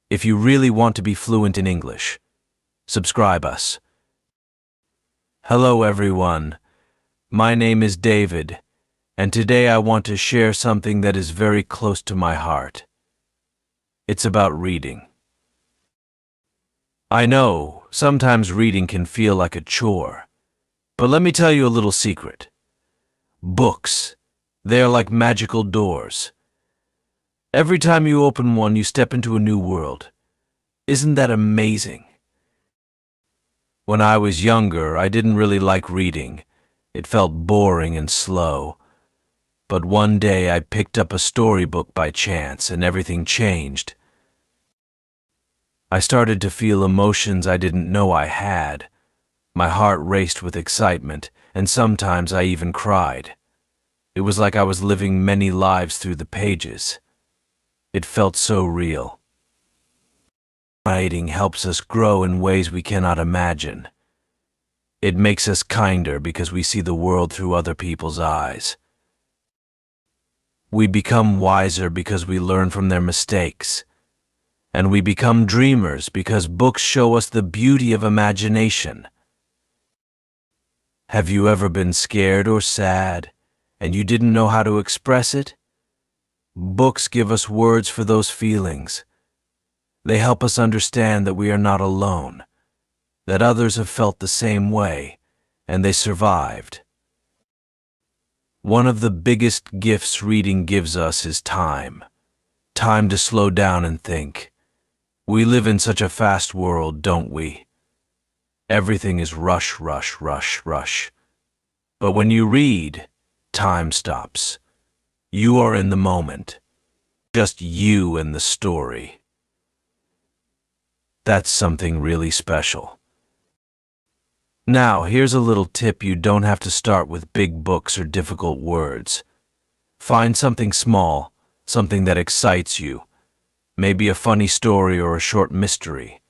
If you really want to be fluent in English, subscribe us. Hello everyone, my name is David, and today I want to share something that is very close to my heart. It's about reading. I know, sometimes reading can feel like a chore, but let me tell you a little secret. Books, they're like magical doors. Every time you open one, you step into a new world. Isn't that amazing? When I was younger, I didn't really like reading. It felt boring and slow. But one day I picked up a storybook by chance and everything changed. I started to feel emotions I didn't know I had. My heart raced with excitement, and sometimes I even cried. It was like I was living many lives through the pages. It felt so real. Writing helps us grow in ways we cannot imagine. It makes us kinder because we see the world through other people's eyes. We become wiser because we learn from their mistakes. And we become dreamers because books show us the beauty of imagination. Have you ever been scared or sad, and you didn't know how to express it? Books give us words for those feelings. They help us understand that we are not alone, that others have felt the same way, and they survived. One of the biggest gifts reading gives us is time. Time to slow down and think. We live in such a fast world, don't we? Everything is rush, rush, rush, rush. But when you read, time stops. You are in the moment. Just you and the story. That's something really special. Now, here's a little tip: you don't have to start with big books or difficult words. Find something small, something that excites you. Maybe a funny story or a short mystery.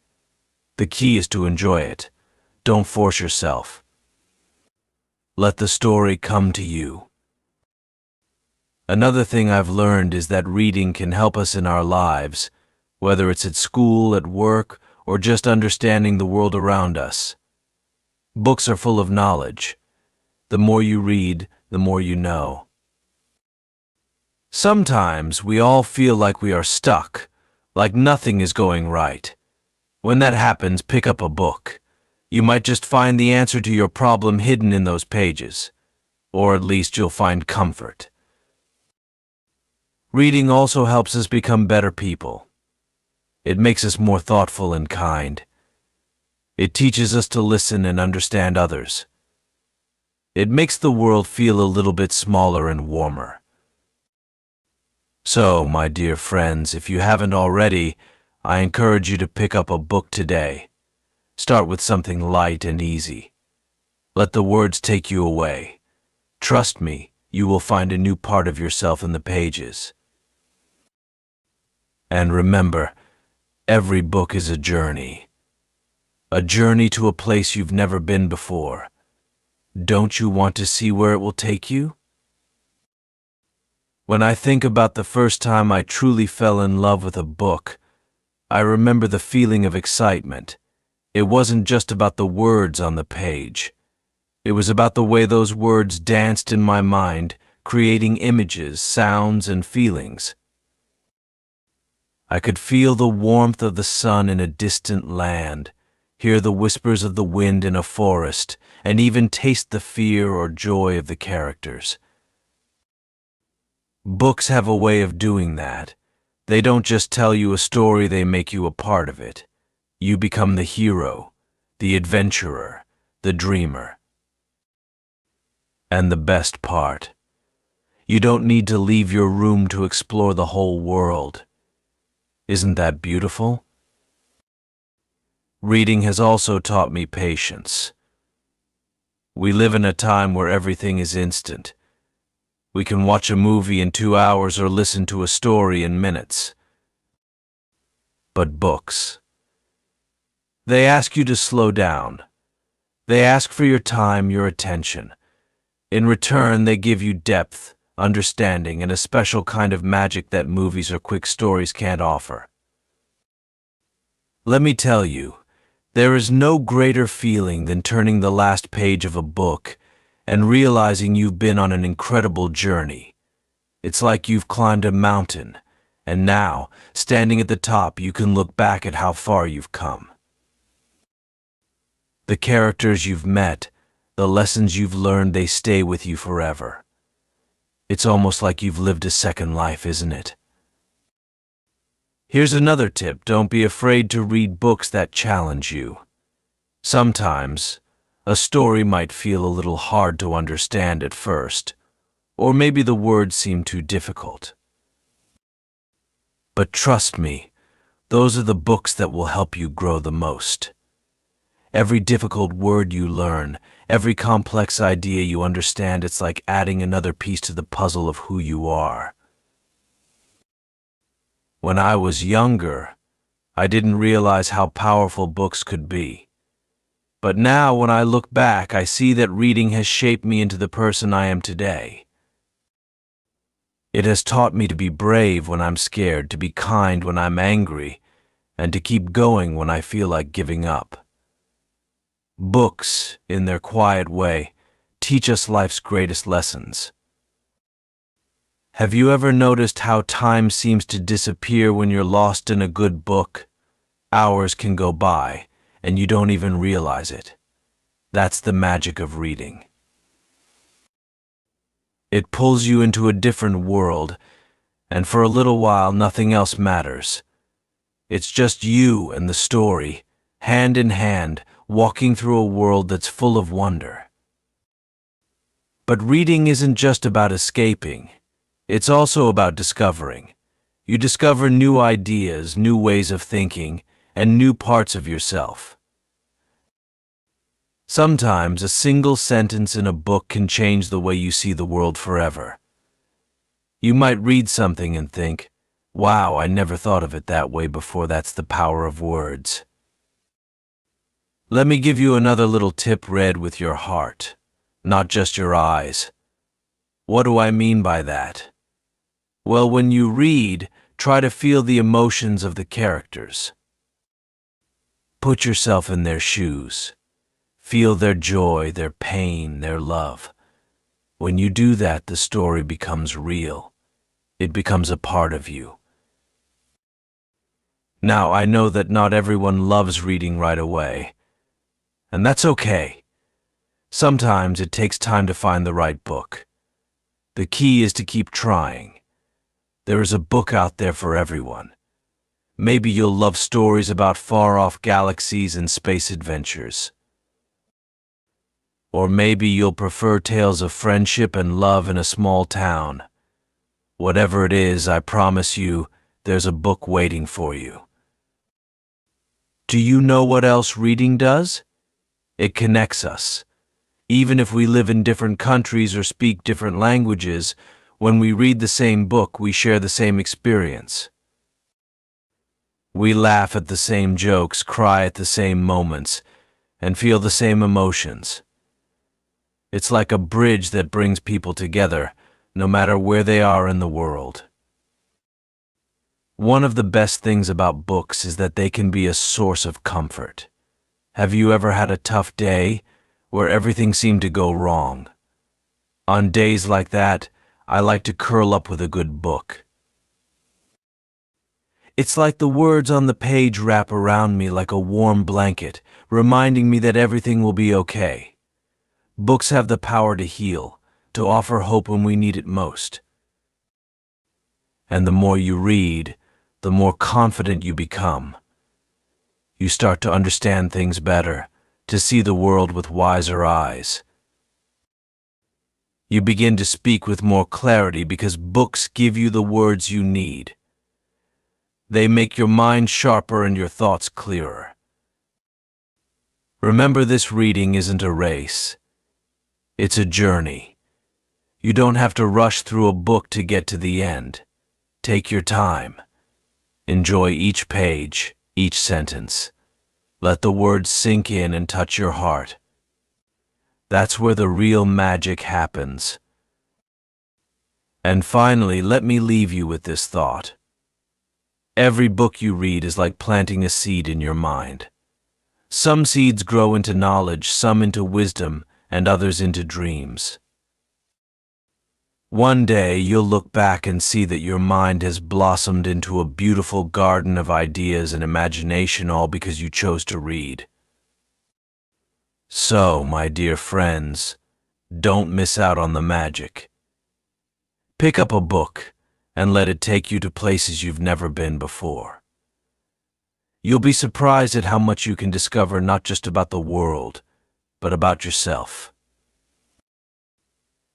The key is to enjoy it. Don't force yourself. Let the story come to you. Another thing I've learned is that reading can help us in our lives, whether it's at school, at work, or just understanding the world around us. Books are full of knowledge. The more you read, the more you know. Sometimes we all feel like we are stuck, like nothing is going right. When that happens, pick up a book. You might just find the answer to your problem hidden in those pages, or at least you'll find comfort. Reading also helps us become better people. It makes us more thoughtful and kind. It teaches us to listen and understand others. It makes the world feel a little bit smaller and warmer. So, my dear friends, if you haven't already, I encourage you to pick up a book today. Start with something light and easy. Let the words take you away. Trust me, you will find a new part of yourself in the pages. And remember, every book is a journey. A journey to a place you've never been before. Don't you want to see where it will take you? When I think about the first time I truly fell in love with a book, I remember the feeling of excitement. It wasn't just about the words on the page. It was about the way those words danced in my mind, creating images, sounds, and feelings. I could feel the warmth of the sun in a distant land, hear the whispers of the wind in a forest, and even taste the fear or joy of the characters. Books have a way of doing that. They don't just tell you a story, they make you a part of it. You become the hero, the adventurer, the dreamer. And the best part, you don't need to leave your room to explore the whole world. Isn't that beautiful? Reading has also taught me patience. We live in a time where everything is instant. We can watch a movie in 2 hours or listen to a story in minutes. But books, they ask you to slow down. They ask for your time, your attention. In return, they give you depth, understanding, and a special kind of magic that movies or quick stories can't offer. Let me tell you, there is no greater feeling than turning the last page of a book and realizing you've been on an incredible journey. It's like you've climbed a mountain, and now, standing at the top, you can look back at how far you've come. The characters you've met, the lessons you've learned, they stay with you forever. It's almost like you've lived a second life, isn't it? Here's another tip: don't be afraid to read books that challenge you. Sometimes, a story might feel a little hard to understand at first, or maybe the words seem too difficult. But trust me, those are the books that will help you grow the most. Every difficult word you learn, every complex idea you understand, it's like adding another piece to the puzzle of who you are. When I was younger, I didn't realize how powerful books could be. But now, when I look back, I see that reading has shaped me into the person I am today. It has taught me to be brave when I'm scared, to be kind when I'm angry, and to keep going when I feel like giving up. Books, in their quiet way, teach us life's greatest lessons. Have you ever noticed how time seems to disappear when you're lost in a good book? Hours can go by, and you don't even realize it. That's the magic of reading. It pulls you into a different world, and for a little while nothing else matters. It's just you and the story, hand in hand, walking through a world that's full of wonder. But reading isn't just about escaping. It's also about discovering. You discover new ideas, new ways of thinking, and new parts of yourself. Sometimes a single sentence in a book can change the way you see the world forever. You might read something and think, "Wow, I never thought of it that way before." That's the power of words. Let me give you another little tip: read with your heart, not just your eyes. What do I mean by that? Well, when you read, try to feel the emotions of the characters. Put yourself in their shoes. Feel their joy, their pain, their love. When you do that, the story becomes real. It becomes a part of you. Now, I know that not everyone loves reading right away, and that's okay. Sometimes it takes time to find the right book. The key is to keep trying. There is a book out there for everyone. Maybe you'll love stories about far-off galaxies and space adventures. Or maybe you'll prefer tales of friendship and love in a small town. Whatever it is, I promise you, there's a book waiting for you. Do you know what else reading does? It connects us. Even if we live in different countries or speak different languages, when we read the same book, we share the same experience. We laugh at the same jokes, cry at the same moments, and feel the same emotions. It's like a bridge that brings people together, no matter where they are in the world. One of the best things about books is that they can be a source of comfort. Have you ever had a tough day where everything seemed to go wrong? On days like that, I like to curl up with a good book. It's like the words on the page wrap around me like a warm blanket, reminding me that everything will be okay. Books have the power to heal, to offer hope when we need it most. And the more you read, the more confident you become. You start to understand things better, to see the world with wiser eyes. You begin to speak with more clarity because books give you the words you need. They make your mind sharper and your thoughts clearer. Remember, this reading isn't a race. It's a journey. You don't have to rush through a book to get to the end. Take your time. Enjoy each page, each sentence. Let the words sink in and touch your heart. That's where the real magic happens. And finally, let me leave you with this thought. Every book you read is like planting a seed in your mind. Some seeds grow into knowledge, some into wisdom, and others into dreams. One day you'll look back and see that your mind has blossomed into a beautiful garden of ideas and imagination, all because you chose to read. So, my dear friends, don't miss out on the magic. Pick up a book and let it take you to places you've never been before. You'll be surprised at how much you can discover, not just about the world, but about yourself.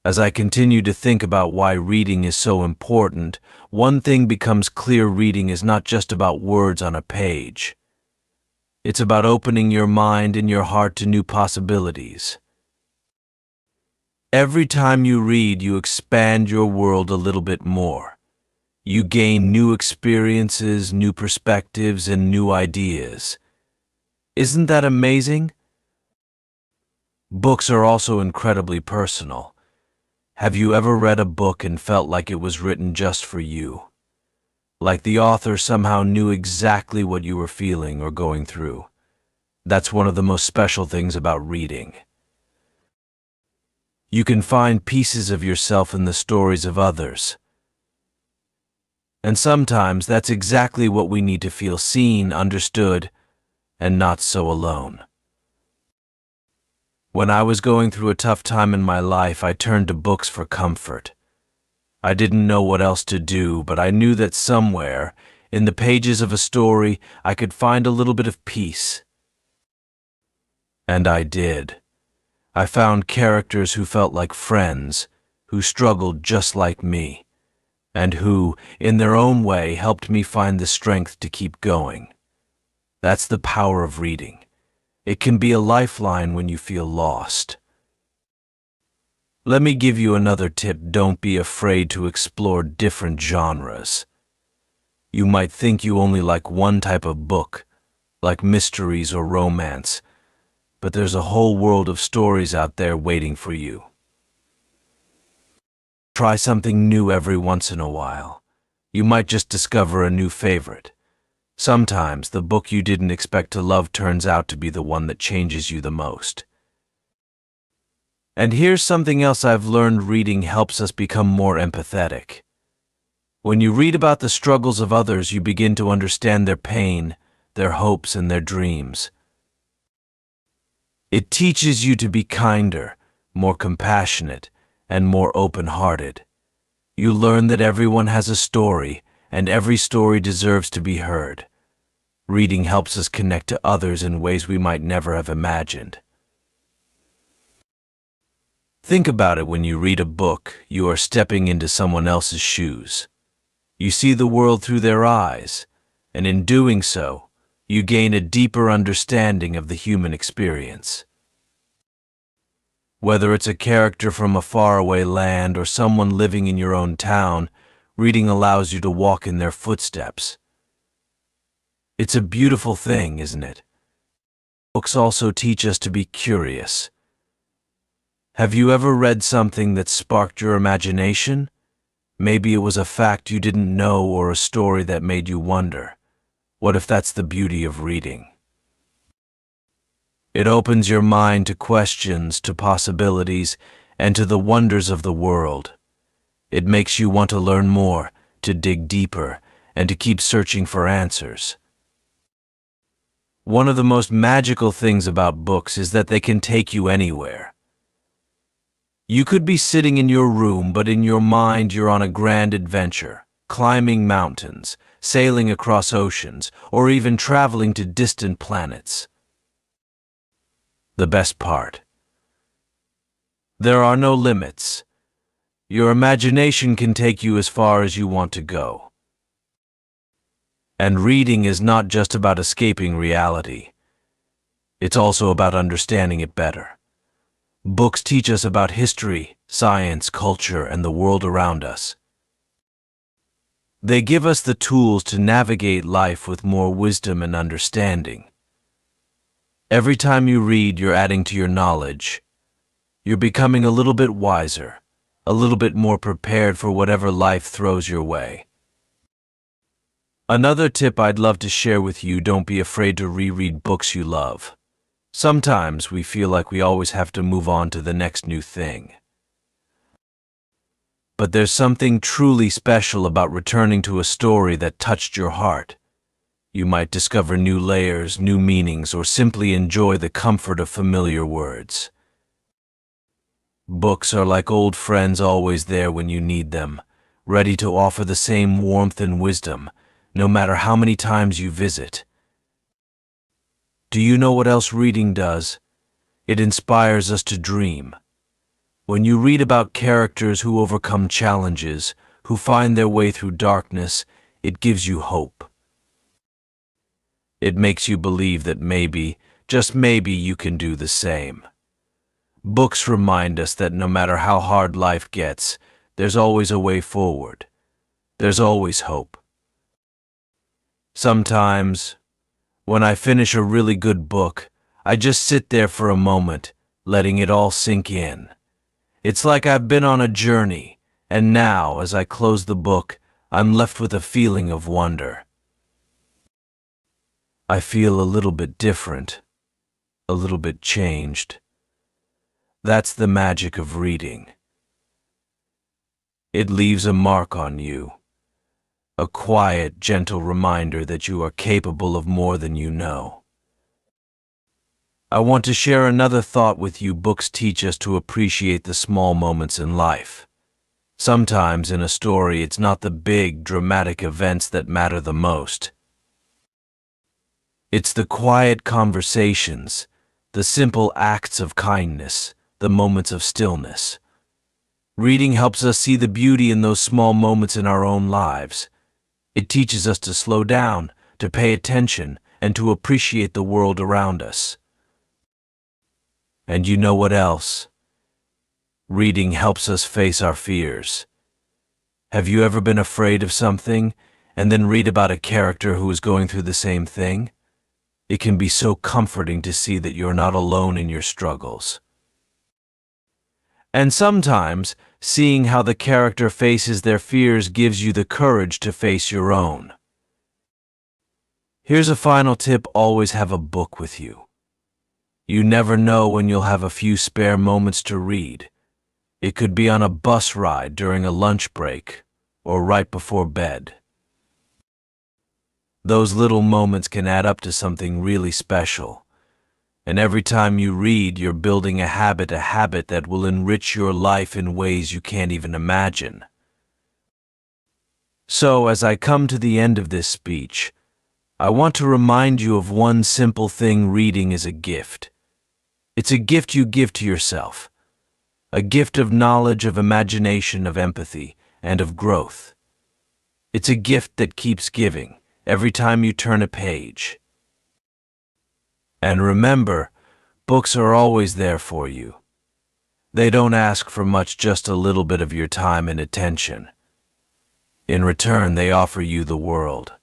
As I continue to think about why reading is so important, one thing becomes clear: reading is not just about words on a page. It's about opening your mind and your heart to new possibilities. Every time you read, you expand your world a little bit more. You gain new experiences, new perspectives, and new ideas. Isn't that amazing? Books are also incredibly personal. Have you ever read a book and felt like it was written just for you? Like the author somehow knew exactly what you were feeling or going through? That's one of the most special things about reading. You can find pieces of yourself in the stories of others. And sometimes that's exactly what we need to feel: seen, understood, and not so alone. When I was going through a tough time in my life, I turned to books for comfort. I didn't know what else to do, but I knew that somewhere, in the pages of a story, I could find a little bit of peace. And I did. I found characters who felt like friends, who struggled just like me, and who, in their own way, helped me find the strength to keep going. That's the power of reading. It can be a lifeline when you feel lost. Let me give you another tip: don't be afraid to explore different genres. You might think you only like one type of book, like mysteries or romance, but there's a whole world of stories out there waiting for you. Try something new every once in a while. You might just discover a new favorite. Sometimes the book you didn't expect to love turns out to be the one that changes you the most. And here's something else I've learned: reading helps us become more empathetic. When you read about the struggles of others, you begin to understand their pain, their hopes, and their dreams. It teaches you to be kinder, more compassionate, and more open-hearted. You learn that everyone has a story, and every story deserves to be heard. Reading helps us connect to others in ways we might never have imagined. Think about it: when you read a book, you are stepping into someone else's shoes. You see the world through their eyes, and in doing so, you gain a deeper understanding of the human experience. Whether it's a character from a faraway land or someone living in your own town, reading allows you to walk in their footsteps. It's a beautiful thing, isn't it? Books also teach us to be curious. Have you ever read something that sparked your imagination? Maybe it was a fact you didn't know or a story that made you wonder. What if that's the beauty of reading? It opens your mind to questions, to possibilities, and to the wonders of the world. It makes you want to learn more, to dig deeper, and to keep searching for answers. One of the most magical things about books is that they can take you anywhere. You could be sitting in your room, but in your mind you're on a grand adventure, climbing mountains, sailing across oceans, or even traveling to distant planets. The best part: there are no limits. Your imagination can take you as far as you want to go. And reading is not just about escaping reality. It's also about understanding it better. Books teach us about history, science, culture, and the world around us. They give us the tools to navigate life with more wisdom and understanding. Every time you read, you're adding to your knowledge. You're becoming a little bit wiser, a little bit more prepared for whatever life throws your way. Another tip I'd love to share with you: don't be afraid to reread books you love. Sometimes we feel like we always have to move on to the next new thing. But there's something truly special about returning to a story that touched your heart. You might discover new layers, new meanings, or simply enjoy the comfort of familiar words. Books are like old friends, always there when you need them, ready to offer the same warmth and wisdom, no matter how many times you visit. Do you know what else reading does? It inspires us to dream. When you read about characters who overcome challenges, who find their way through darkness, it gives you hope. It makes you believe that maybe, just maybe, you can do the same. Books remind us that no matter how hard life gets, there's always a way forward. There's always hope. Sometimes, when I finish a really good book, I just sit there for a moment, letting it all sink in. It's like I've been on a journey, and now, as I close the book, I'm left with a feeling of wonder. I feel a little bit different, a little bit changed. That's the magic of reading. It leaves a mark on you, a quiet, gentle reminder that you are capable of more than you know. I want to share another thought with you. Books teach us to appreciate the small moments in life. Sometimes in a story, it's not the big, dramatic events that matter the most. It's the quiet conversations, the simple acts of kindness, the moments of stillness. Reading helps us see the beauty in those small moments in our own lives. It teaches us to slow down, to pay attention, and to appreciate the world around us. And you know what else? Reading helps us face our fears. Have you ever been afraid of something, and then read about a character who is going through the same thing? It can be so comforting to see that you're not alone in your struggles. And sometimes, seeing how the character faces their fears gives you the courage to face your own. Here's a final tip: always have a book with you. You never know when you'll have a few spare moments to read. It could be on a bus ride, during a lunch break, or right before bed. Those little moments can add up to something really special. And every time you read, you're building a habit that will enrich your life in ways you can't even imagine. So, as I come to the end of this speech, I want to remind you of one simple thing: reading is a gift. It's a gift you give to yourself. A gift of knowledge, of imagination, of empathy, and of growth. It's a gift that keeps giving every time you turn a page. And remember, books are always there for you. They don't ask for much, just a little bit of your time and attention. In return, they offer you the world.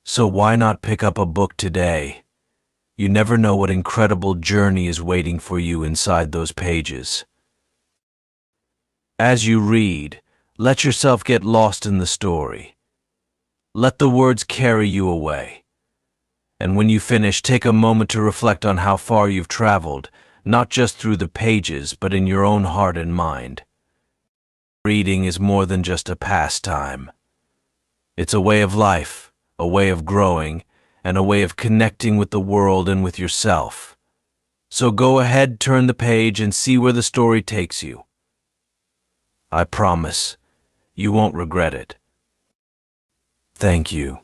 So why not pick up a book today? You never know what incredible journey is waiting for you inside those pages. As you read, let yourself get lost in the story. Let the words carry you away. And when you finish, take a moment to reflect on how far you've traveled, not just through the pages, but in your own heart and mind. Reading is more than just a pastime. It's a way of life, a way of growing, and a way of connecting with the world and with yourself. So go ahead, turn the page, and see where the story takes you. I promise, you won't regret it. Thank you.